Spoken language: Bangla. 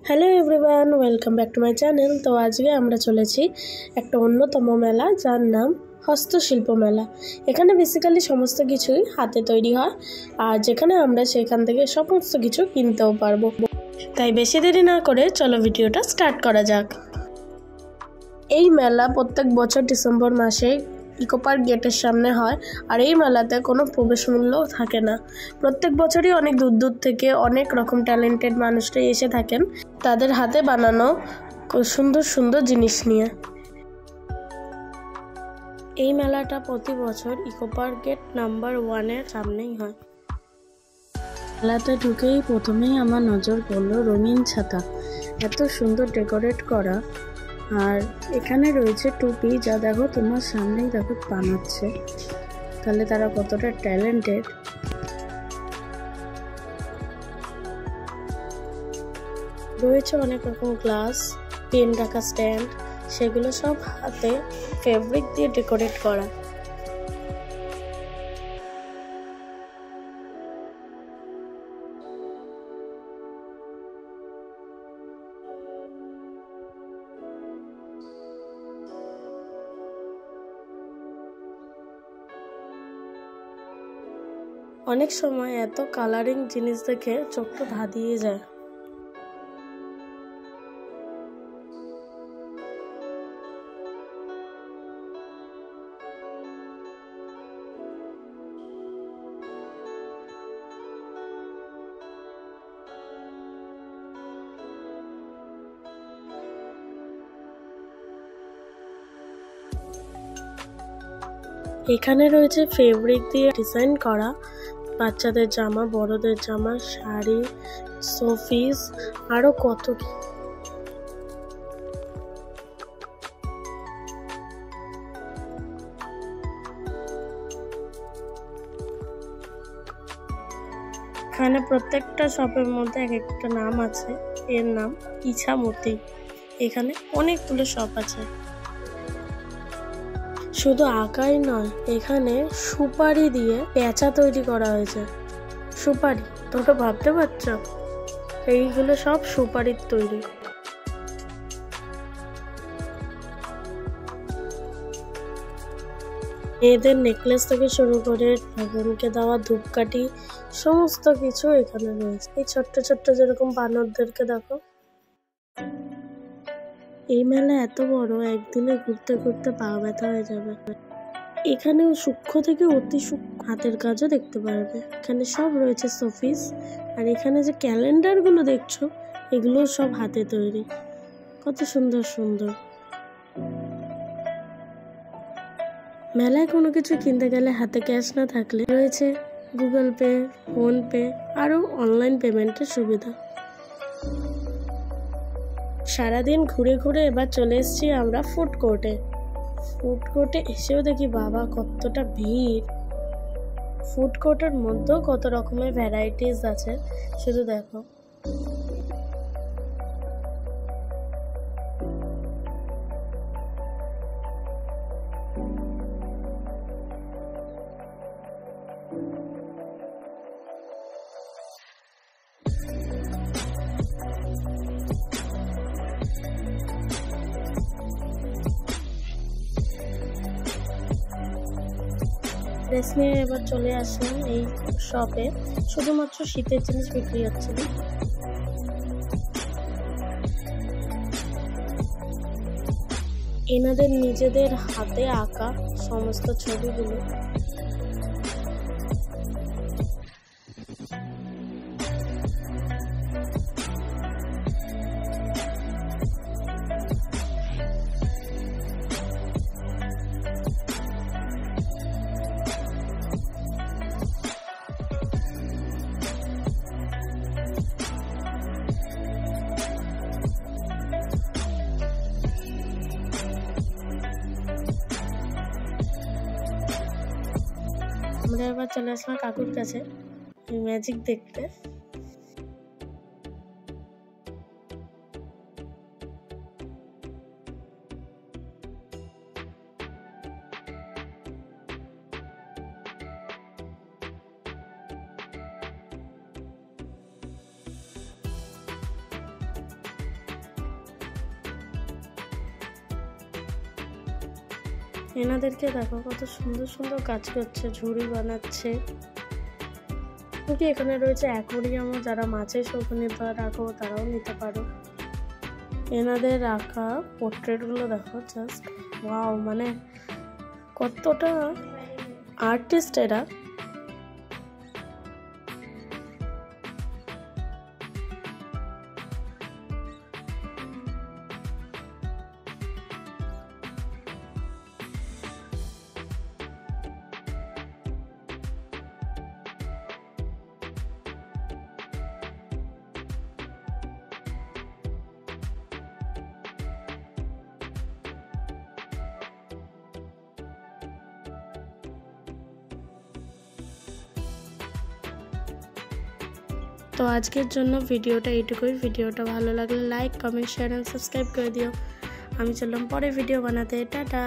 Hello everyone, welcome back to my channel. তো আজকে আমরা চলেছি একটা অন্যতম মেলা, যার নাম হস্তশিল্প মেলা। এখানে বেসিক্যালি সমস্ত কিছুই হাতে তৈরি হয়, আর যেখানে আমরা সেখান থেকে সমস্ত কিছু কিনতেও পারবো। তাই বেশি দেরি না করে চলো ভিডিওটা স্টার্ট করা যাক। এই মেলা প্রত্যেক বছর ডিসেম্বর মাসে ইকো পার্ক গেটের সামনে হয়, আর এই মেলাতে কোনো প্রবেশ মূল্য থাকে না। প্রত্যেক বছরই অনেক দূর দূর থেকে অনেক রকম ট্যালেন্টেড মানুষরাই এসে থাকেন তাদের হাতে বানানো সুন্দর সুন্দর জিনিস নিয়ে। এই মেলাটা প্রতি বছর ইকো পার্ক গেট নাম্বার 1-এর সামনেই হয়। মেলাতে ঢুকেই প্রথমেই আমার নজর পড়লো রঙিন ছাতা, এত সুন্দর ডেকোরেট করা। আর এখানে রয়েছে টুপি, যা দেখো তোমার সামনেই দেখো বানাচ্ছে, তাহলে তারা কতটা ট্যালেন্টেড। রয়েছে অনেক রকম গ্লাস, পেন রাখা স্ট্যান্ড, সেগুলো সব হাতে ফেব্রিক দিয়ে ডেকোরেট করা। অনেক সময় এত কালারিং জিনিস দেখে চোখটা ধাঁধিয়ে যায়। এখানে রয়েছে ফেব্রিক দিয়ে ডিজাইন করা বাচ্চাদের জামা, বড়দের জামা, শাড়ি, শোপিস, আরো কত কি। এখানে প্রত্যেকটা শপের মধ্যে এক একটা নাম আছে, এর নাম ইছামতি। এখানে অনেকগুলো শপ আছে। শুধু আঁকাই নয়, এখানে সুপারি দিয়ে পেঁচা তৈরি করা হয়েছে। সুপারি, তোমরা ভাবতে পারছো? এইগুলো সব সুপারির তৈরি। মেয়েদের নেকলেস থেকে শুরু করে ভগবানকে দেওয়া ধূপকাঠি, সমস্ত কিছু এখানে রয়েছে। এই ছোট্ট ছোট্ট যেরকম বানরদেরকে দেখো। এই মেলা এত বড়, একদিনে ঘুরতে ঘুরতে পা ব্যথা হয়ে যাবে। এখানেও সূক্ষ্ম থেকে অতি সূক্ষ্ম হাতের কাজও দেখতে পারবে। এখানে সব রয়েছে শোপিস, আর এখানে যে ক্যালেন্ডার গুলো দেখছো, এগুলো সব হাতে তৈরি, কত সুন্দর সুন্দর। মেলায় কোনো কিছু কিনতে গেলে হাতে ক্যাশ না থাকলে রয়েছে গুগল পে, ফোন পে, আরও অনলাইন পেমেন্টের সুবিধা। সারাদিন ঘুরে ঘুরে এবার চলে এসেছি আমরা ফুড কোর্টে। ফুড কোর্টে এসেও দেখি বাবা কতটা ভিড়। ফুড কোর্টের মধ্যেও কত রকমের ভ্যারাইটিস আছে, শুধু দেখো। ড্রেস নিয়ে এবার চলে আসলাম এই শপে। শুধুমাত্র শীতের জিনিস বিক্রি হচ্ছিল। এনাদের নিজেদের হাতে আঁকা সমস্ত ছবিগুলো। আমরা এবার চলে আসলাম কাকুর কাছে ম্যাজিক দেখতে। এনাদেরকে দেখো কত সুন্দর সুন্দর কাজ করছে, ঝুড়ি বানাচ্ছে। এখানে রয়েছে অ্যাকোয়ারিয়ামও, যারা মাছের শৌখ নিতে রাখো তারাও নিতে পারো। এনাদের রাখা পোর্ট্রেটগুলো দেখো, জাস্ট ওয়াও, মানে কতটা আর্টিস্ট এরা। তো আজকের জন্য ভিডিওটা এইটুকুই। ভিডিওটা ভালো লাগলে like, comment, share and subscribe করে দিও। আমি চললাম পরে ভিডিও বানাতে। টাটা।